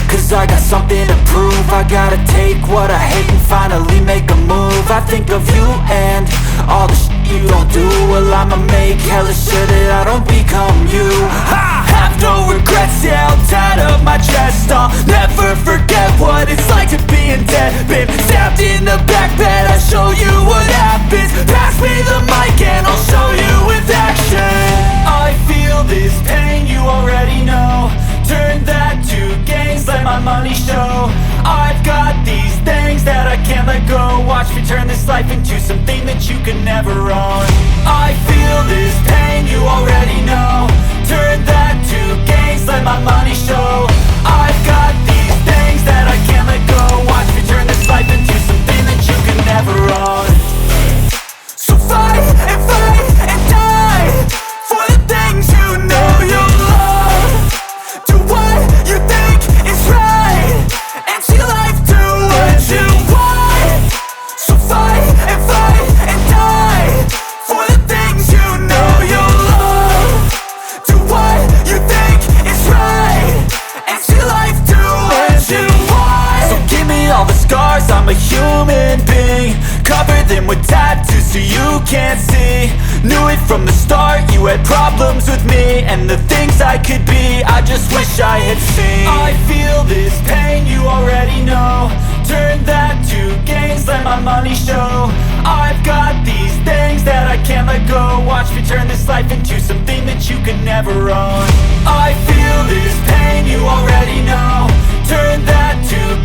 Cause I got something to prove. I gotta take what I hate and finally make a move. I think of you and all the shit you don't do. Well, I'ma make hella sure that I don't become you. I have no regrets, yeah, I'll tie up my chest. I'll never forget what it's like to be in debt. Been stabbed in the back bed, I'll show you what happens. Pass me the mic and I'll show you with action. I feel this pain, you already know. Turn that to gains, let my money show. I've got these things that I can't let go. Watch me turn this life into something that you can never own. I feel this pain, you already know. Turn that to gains, let my money show. I've got these things that I can't let go. Watch me turn this life into something that you can never own. So fight and die for the things you know you love. Do what you think is right and see life do what you want. So fight and die for the things you know you love. Do what you think is right and see life do what you want. So give me all the scars, I'm a human being. Cover them with tattoos so you can't see. Knew it from the start, you had problems with me and the things I could be, I just wish I had seen. I feel this pain, you already know. Turn that to gains, let my money show. I've got these things that I can't let go. Watch me turn this life into something that you can never own. I feel this pain, you already know. Turn that to